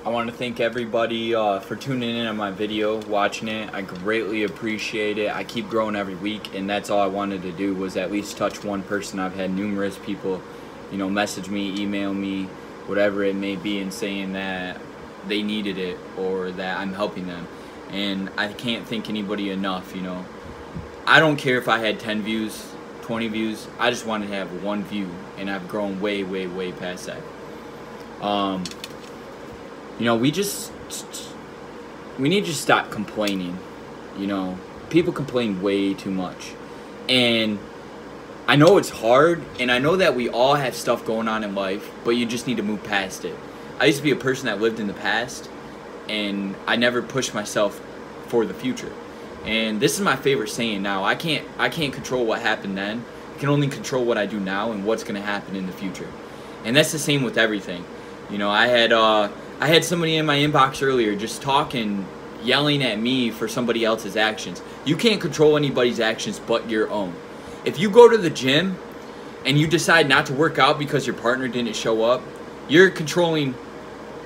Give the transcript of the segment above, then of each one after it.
I want to thank everybody for tuning in on my video, watching it. I greatly appreciate it. I keep growing every week, and that's all I wanted to do, was at least touch one person. I've had numerous people, you know, message me, email me, whatever it may be, and saying that they needed it or that I'm helping them. And I can't thank anybody enough, you know. I don't care if I had 10 views, 20 views. I just wanted to have one view, and I've grown way, way, way past that. You know, we need to stop complaining. You know, people complain way too much. And I know it's hard, and I know that we all have stuff going on in life, but you just need to move past it. I used to be a person that lived in the past, and I never pushed myself for the future. And this is my favorite saying now. I can't control what happened then. I can only control what I do now and what's going to happen in the future. And that's the same with everything. You know, I had somebody in my inbox earlier just talking, yelling at me for somebody else's actions. You can't control anybody's actions but your own. If you go to the gym and you decide not to work out because your partner didn't show up, you're controlling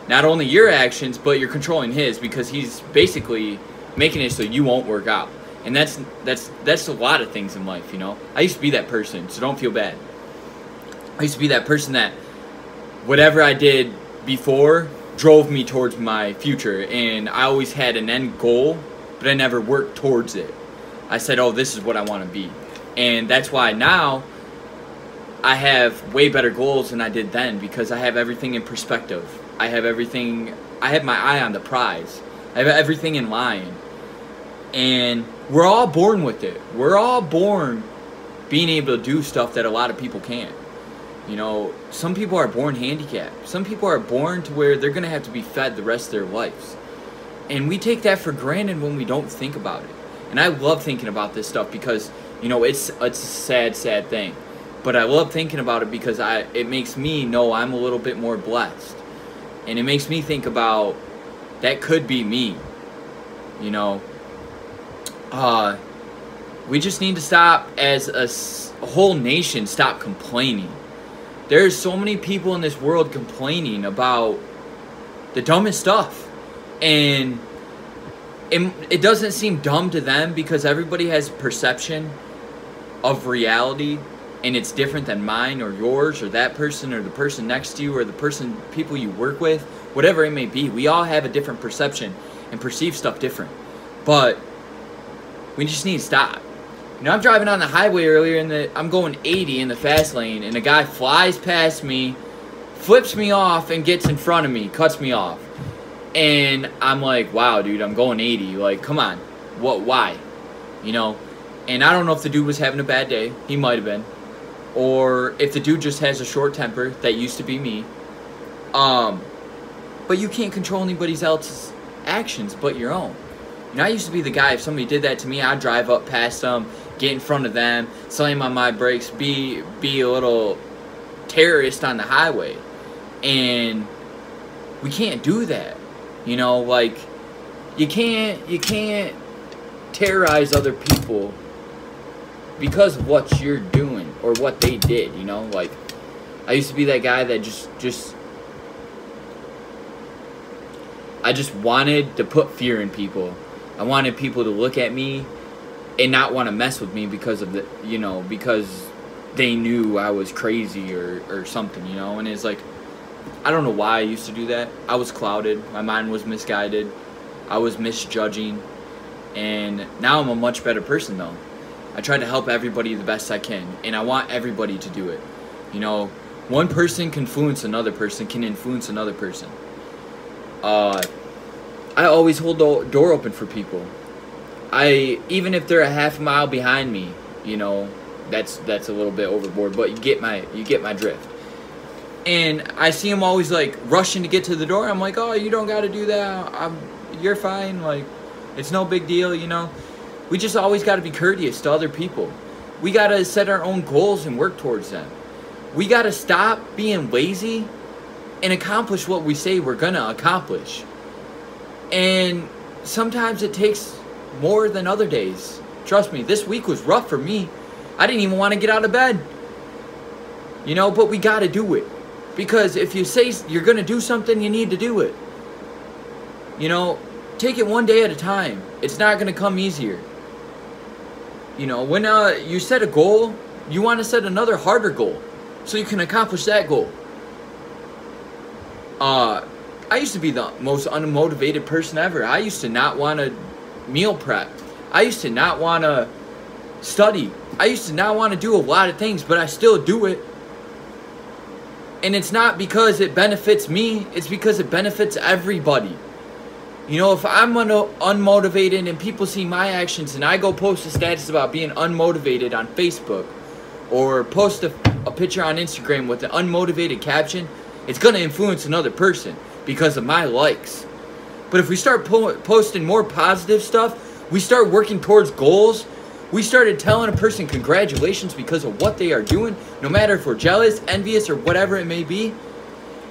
not only your actions, but you're controlling his, because he's basically making it so you won't work out. And that's a lot of things in life, you know. I used to be that person, so don't feel bad. I used to be that person that whatever I did before drove me towards my future, and I always had an end goal, but I never worked towards it. I said, oh, this is what I want to be. And that's why now I have way better goals than I did then, because I have everything in perspective. I have my eye on the prize. I have everything in line. And we're all born with it. We're all born being able to do stuff that a lot of people can't. You know, some people are born handicapped. Some people are born to where they're going to have to be fed the rest of their lives. And we take that for granted when we don't think about it. And I love thinking about this stuff because, you know, it's a sad, sad thing. But I love thinking about it because it makes me know I'm a little bit more blessed. And it makes me think about, that could be me. You know, we just need to stop, as a whole nation, stop complaining. There's so many people in this world complaining about the dumbest stuff. And it doesn't seem dumb to them because everybody has a perception of reality, and it's different than mine or yours or that person or the person next to you or the people you work with, whatever it may be. We all have a different perception and perceive stuff different. But we just need to stop. You know, I'm driving on the highway earlier, and I'm going 80 in the fast lane, and a guy flies past me, flips me off, and gets in front of me, cuts me off. And I'm like, wow, dude, I'm going 80. Like, come on. What? Why? You know? And I don't know if the dude was having a bad day. He might have been. Or if the dude just has a short temper. That used to be me. But you can't control anybody else's actions but your own. You know, I used to be the guy, if somebody did that to me, I'd drive up past them, get in front of them, slam on my brakes, be a little terrorist on the highway. And we can't do that. You know, like, you can't terrorize other people because of what you're doing or what they did, you know? Like, I used to be that guy that I just wanted to put fear in people. I wanted people to look at me and not want to mess with me because of because they knew I was crazy or something, you know? And it's like, I don't know why I used to do that. I was clouded. My mind was misguided. I was misjudging. And now I'm a much better person, though. I try to help everybody the best I can. And I want everybody to do it. You know, one person can influence another person, I always hold the door open for people. Even if they're a half mile behind me, you know, that's a little bit overboard, but you get my drift. And I see them always like rushing to get to the door. I'm like, oh, you don't got to do that. You're fine. Like, it's no big deal, you know. We just always got to be courteous to other people. We got to set our own goals and work towards them. We got to stop being lazy and accomplish what we say we're going to accomplish. And sometimes it takes more than other days. Trust me, this week was rough for me. I didn't even want to get out of bed. You know, but we got to do it. Because if you say you're going to do something, you need to do it. You know, take it one day at a time. It's not going to come easier. You know, when you set a goal, you want to set another harder goal so you can accomplish that goal. I used to be the most unmotivated person ever. I used to not want to meal prep. I used to not want to study. I used to not want to do a lot of things, but I still do it. And it's not because it benefits me, it's because it benefits everybody. You know, if I'm unmotivated and people see my actions and I go post a status about being unmotivated on Facebook or post a picture on Instagram with an unmotivated caption, it's going to influence another person because of my likes. But if we start posting more positive stuff, we start working towards goals, we started telling a person congratulations because of what they are doing, no matter if we're jealous, envious, or whatever it may be,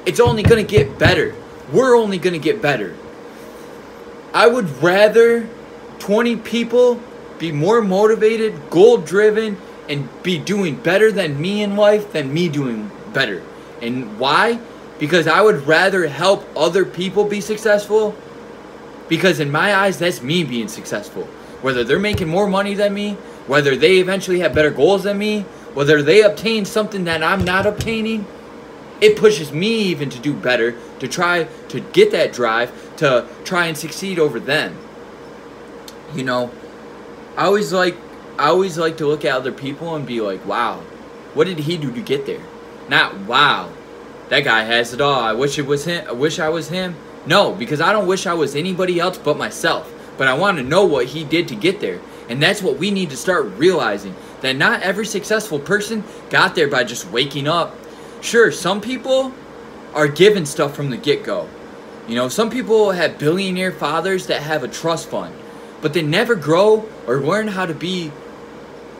it's only going to get better. We're only going to get better. I would rather 20 people be more motivated, goal-driven, and be doing better than me in life than me doing better. And why? Because I would rather help other people be successful, because in my eyes, that's me being successful. Whether they're making more money than me, whether they eventually have better goals than me, whether they obtain something that I'm not obtaining, it pushes me even to do better, to try to get that drive, to try and succeed over them. You know, I always like to look at other people and be like, wow, what did he do to get there? Not, wow, that guy has it all, I wish it was him, I wish I was him. No, because I don't wish I was anybody else but myself. But I want to know what he did to get there. And that's what we need to start realizing. That not every successful person got there by just waking up. Sure, some people are given stuff from the get-go. You know, some people have billionaire fathers that have a trust fund. But they never grow or learn how to be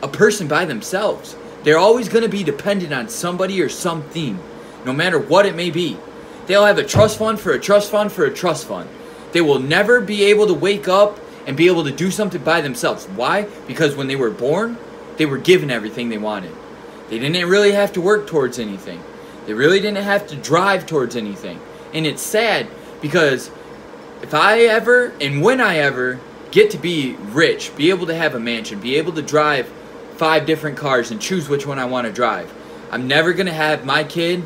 a person by themselves. They're always going to be dependent on somebody or something. No matter what it may be. They'll have a trust fund for a trust fund for a trust fund. They will never be able to wake up and be able to do something by themselves. Why? Because when they were born, they were given everything they wanted. They didn't really have to work towards anything. They really didn't have to drive towards anything. And it's sad because if I ever, and when I ever, get to be rich, be able to have a mansion, be able to drive 5 different cars and choose which one I want to drive, I'm never going to have my kid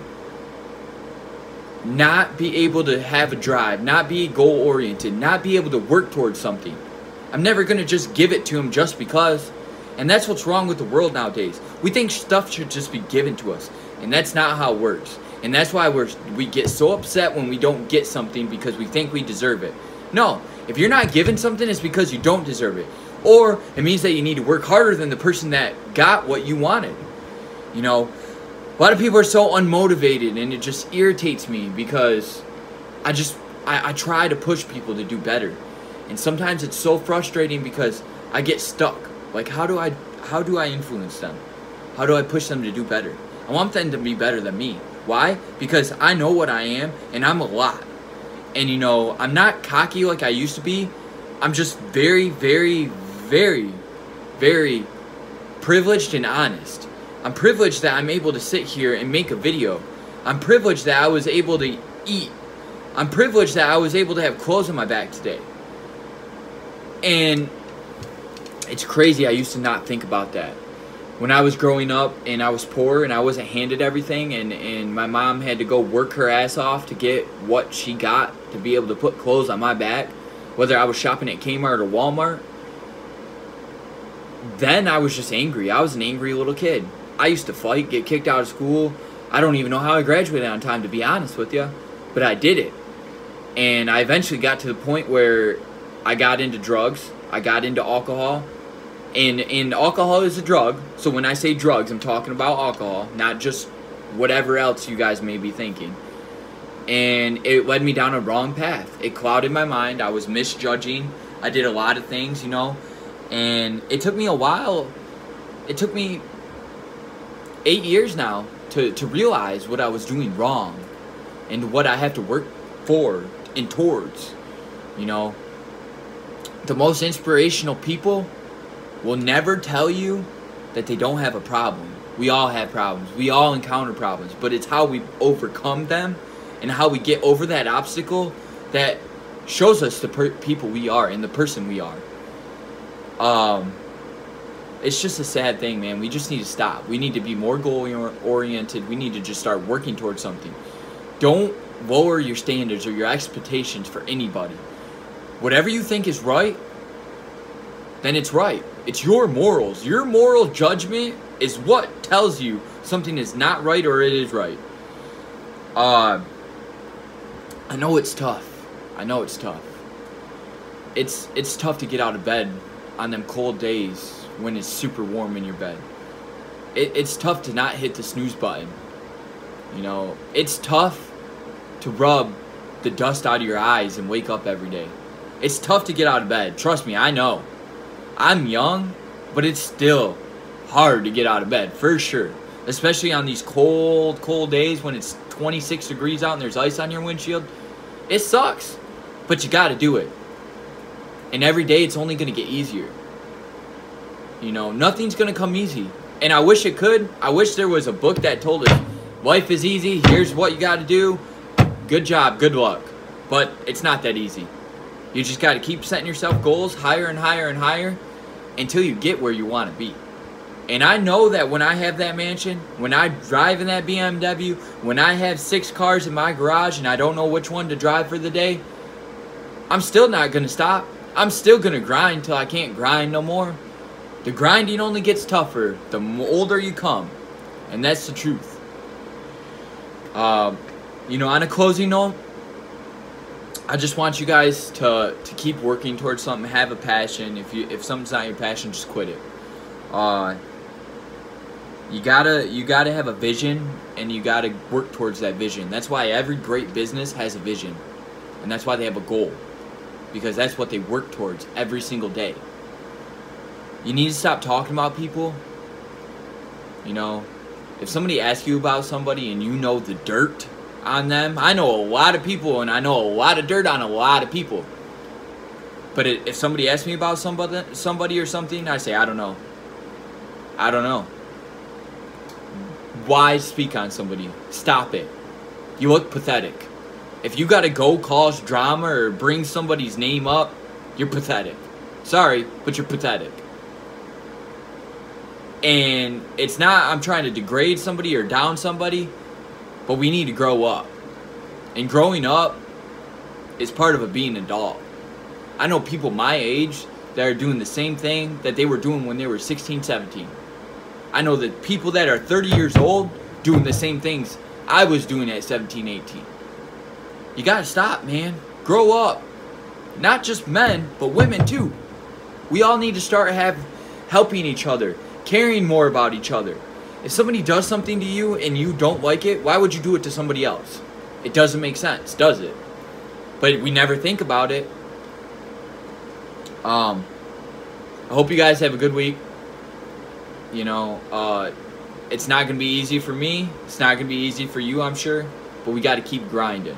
not be able to have a drive, not be goal-oriented, not be able to work towards something. I'm never going to just give it to him just because. And that's what's wrong with the world nowadays. We think stuff should just be given to us. And that's not how it works. And that's why we get so upset when we don't get something because we think we deserve it. No, if you're not given something, it's because you don't deserve it. Or it means that you need to work harder than the person that got what you wanted. You know, a lot of people are so unmotivated, and it just irritates me because I try to push people to do better. And sometimes it's so frustrating because I get stuck. Like, how do I influence them? How do I push them to do better? I want them to be better than me. Why? Because I know what I am, and I'm a lot. And, you know, I'm not cocky like I used to be. I'm just very, very, very, very privileged and honest. I'm privileged that I'm able to sit here and make a video. I'm privileged that I was able to eat. I'm privileged that I was able to have clothes on my back today. And it's crazy, I used to not think about that. When I was growing up and I was poor and I wasn't handed everything, and my mom had to go work her ass off to get what she got to be able to put clothes on my back, whether I was shopping at Kmart or Walmart, then I was just angry. I was an angry little kid. I used to fight, get kicked out of school. I don't even know how I graduated on time, to be honest with you. But I did it. And I eventually got to the point where I got into drugs. I got into alcohol. And alcohol is a drug. So when I say drugs, I'm talking about alcohol, not just whatever else you guys may be thinking. And it led me down a wrong path. It clouded my mind. I was misjudging. I did a lot of things, you know. And it took me a while. It took me 8 years now to realize what I was doing wrong and what I have to work for and towards. You know, the most inspirational people will never tell you that they don't have a problem. We all have problems. We all encounter problems. But it's how we overcome them and how we get over that obstacle that shows us the people we are and the person we are. It's just a sad thing, man. We just need to stop. We need to be more goal-oriented. We need to just start working towards something. Don't lower your standards or your expectations for anybody. Whatever you think is right, then it's right. It's your morals. Your moral judgment is what tells you something is not right or it is right. I know it's tough. I know it's tough. It's tough to get out of bed on them cold days when it's super warm in your bed. It's tough to not hit the snooze button. You know, it's tough to rub the dust out of your eyes and wake up every day. It's tough to get out of bed. Trust me, I know. I'm young, but it's still hard to get out of bed, for sure. Especially on these cold, cold days when it's 26 degrees out and there's ice on your windshield. It sucks, but you gotta do it. And every day it's only gonna get easier. You know, nothing's gonna come easy. And I wish it could. I wish there was a book that told us, life is easy, here's what you gotta do. Good job, good luck. But it's not that easy. You just gotta keep setting yourself goals higher and higher and higher until you get where you wanna be. And I know that when I have that mansion, when I drive in that BMW, when I have 6 cars in my garage and I don't know which one to drive for the day, I'm still not gonna stop. I'm still gonna grind till I can't grind no more. The grinding only gets tougher the older you come. And that's the truth. You know, on a closing note, I just want you guys to keep working towards something, have a passion. If something's not your passion, just quit it. You gotta have a vision, and you gotta work towards that vision. That's why every great business has a vision. And that's why they have a goal. Because that's what they work towards every single day. You need to stop talking about people. You know, if somebody asks you about somebody and you know the dirt on them, I know a lot of people and I know a lot of dirt on a lot of people. But if somebody asks me about somebody or something, I say, I don't know. I don't know. Why speak on somebody? Stop it. You look pathetic. If you gotta go cause drama or bring somebody's name up, you're pathetic. Sorry, but you're pathetic. And it's not I'm trying to degrade somebody or down somebody, but we need to grow up. And growing up is part of being an adult. I know people my age that are doing the same thing that they were doing when they were 16, 17. I know that people that are 30 years old doing the same things I was doing at 17, 18. You gotta stop, man. Grow up. Not just men, but women too. We all need to start helping each other, caring more about each other. If somebody does something to you and you don't like it, why would you do it to somebody else? It doesn't make sense, does it? But we never think about it. I hope you guys have a good week. You know, it's not going to be easy for me. It's not going to be easy for you, I'm sure. But we got to keep grinding.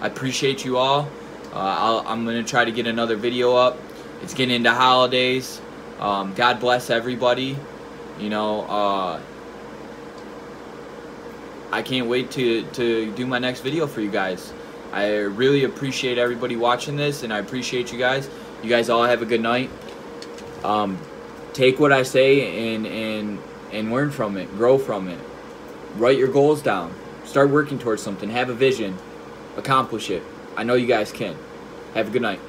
I appreciate you all. I'm going to try to get another video up. It's getting into holidays. God bless everybody. You know, I can't wait to do my next video for you guys. I really appreciate everybody watching this, and I appreciate you guys. You guys all have a good night. Take what I say and learn from it. Grow from it. Write your goals down. Start working towards something. Have a vision. Accomplish it. I know you guys can. Have a good night.